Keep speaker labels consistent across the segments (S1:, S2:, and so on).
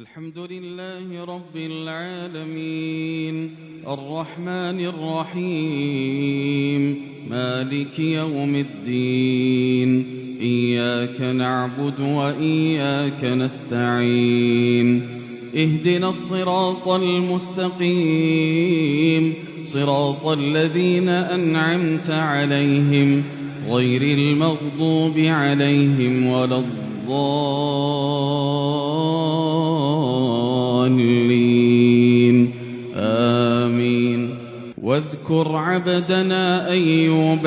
S1: الحمد لله رب العالمين الرحمن الرحيم مالك يوم الدين إياك نعبد وإياك نستعين اهدنا الصراط المستقيم صراط الذين أنعمت عليهم غير المغضوب عليهم ولا الضالين آمين. واذكر عبدنا أيوب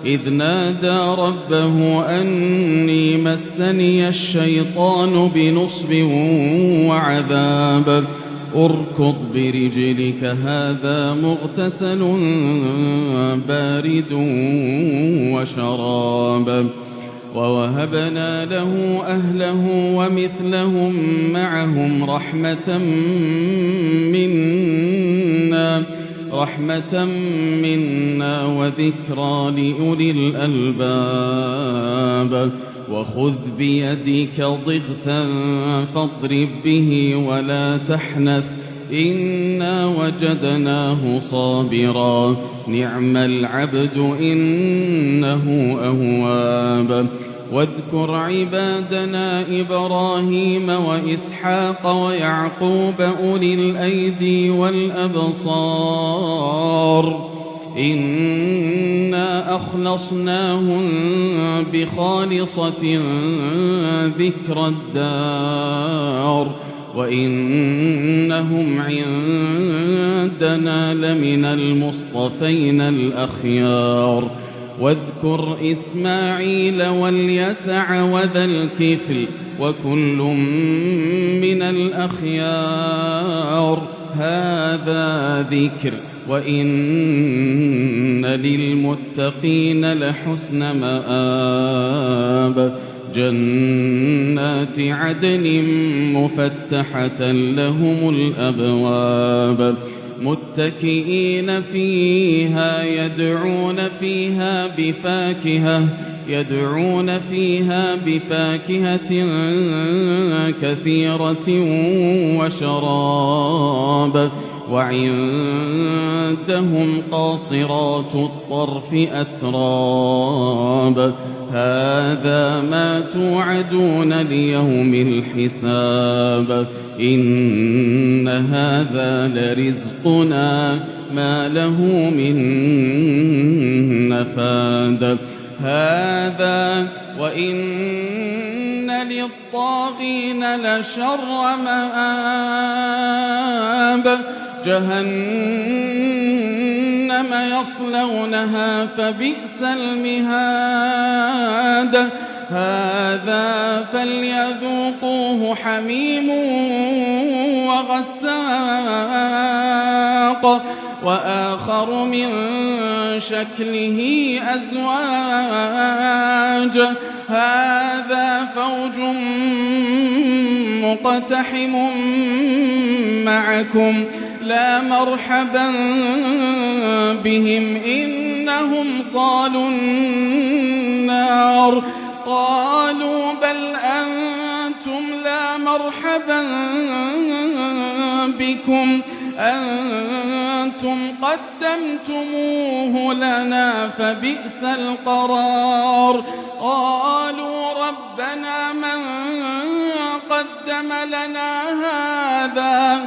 S1: إذ نادى ربه أني مسني الشيطان بنصب وعذاب اركض برجلك هذا مغتسل بارد وشراب. ووهبنا له أهله ومثلهم معهم رحمة منا وذكرى لأولي الألباب. وخذ بيدك ضغثا فاضرب به ولا تحنث إنا وجدناه صابرا نعم العبد إنه أواب. واذكر عبادنا إبراهيم وإسحاق ويعقوب أولي الأيدي والأبصار إنا أخلصناهم بخالصة ذكر الدار وإنهم عندنا لمن المصطفين الأخيار. واذكر إسماعيل واليسع وذا الكفل وكل من الأخيار هذا ذكر وإن للمتقين لحسن مآب. جنات عدن مفتحة لهم الأبواب متكئين فيها يدعون فيها بفاكهة كثيرة وشراب. وعندهم قاصرات الطرف أتراب هذا ما توعدون ليوم الحساب إن هذا لرزقنا ما له من نفاد. هذا وإن للطاغين لشر مآب جهنم يصلونها فبئس المهاد. هذا فليذوقوه حميم وغساق وآخر من شكله أزواج هذا فوج مقتحم معكم لا مرحبا بهم إنهم صالوا النار. قالوا بل أنتم لا مرحبا بكم أنتم قدمتموه لنا فبئس القرار. قالوا ربنا من قدم لنا هذا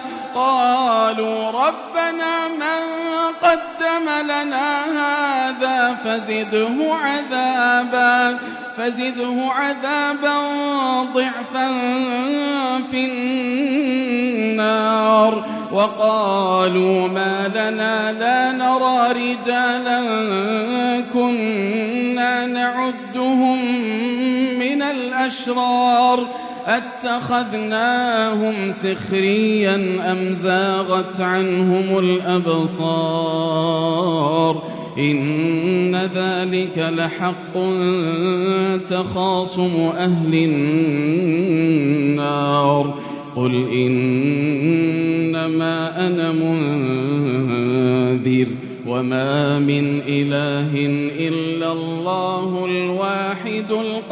S1: فزده عذابا ضعفا في النار. وقالوا ما لنا لا نرى رجالا كنا نعدهم من الأشرار أتخذناهم سخريا أم زاغت عنهم الأبصار إن ذلك لحق تخاصم أهل النار. قل إنما أنا منذر وما من إله إلا الله الواحد القهار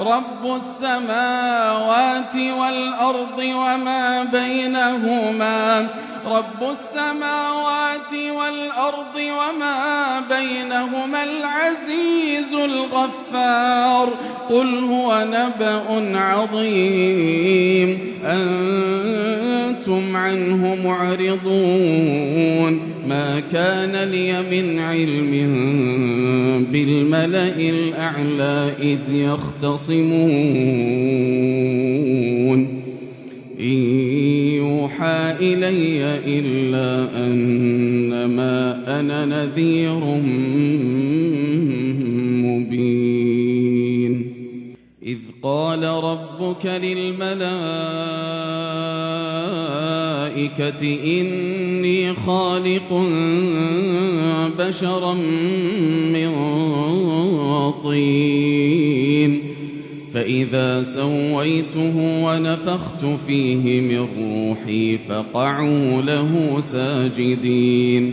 S1: رب السماوات والأرض وما بينهما رب السماوات والأرض وما بينهما العزيز الغفار قل هو نبأ عظيم أنتم عنه معرضون ما كان لي من علم بالملأ الأعلى إذ يختصمون إن يوحى إلي إلا أنما أنا نذير مبين إذ قال ربك للملائكة إني خالق بشرا من طين فإذا سويته ونفخت فيه من روحي فقعوا له ساجدين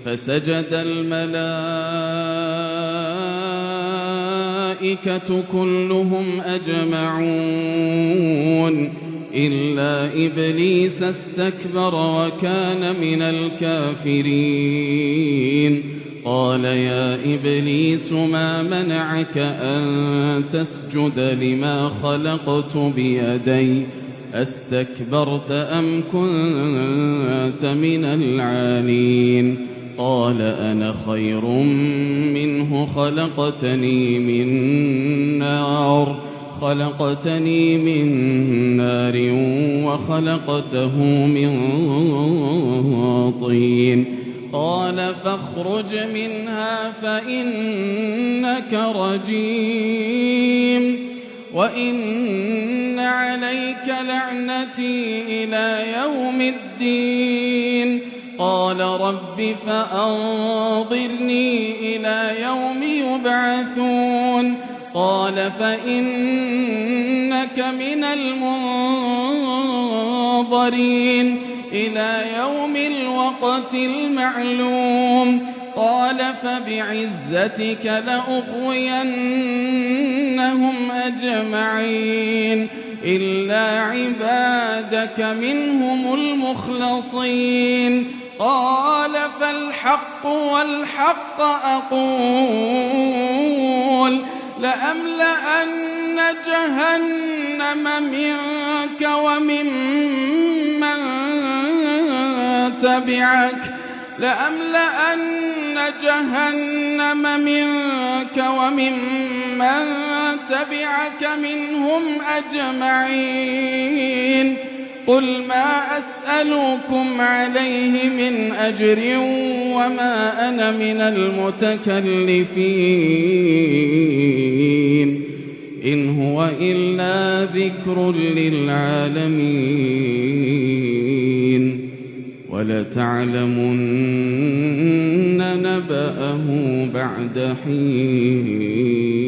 S1: فسجد الملائكة كلهم أجمعون إلا إبليس استكبر وكان من الكافرين قال يا إبليس ما منعك أن تسجد لما خلقت بيدي أستكبرت أم كنت من العالين قال أنا خير منه خلقتني من نار وخلقته من طين قال فاخرج منها فإنك رجيم وإن عليك لعنتي إلى يوم الدين قال رب فأنظرني إلى يوم يبعثون قال فإنك من المنظرين إلى يوم الوقت المعلوم قال فبعزتك لأغوينهم أجمعين إلا عبادك منهم المخلصين قال فالحق والحق أقول لأملأن جهنم منك وممن تبعك منهم أجمعين قل ما أسألكم عليه من أجر وما أنا من المتكلفين إن هو إلا ذكر للعالمين ولتعلمن نبأه بعد حين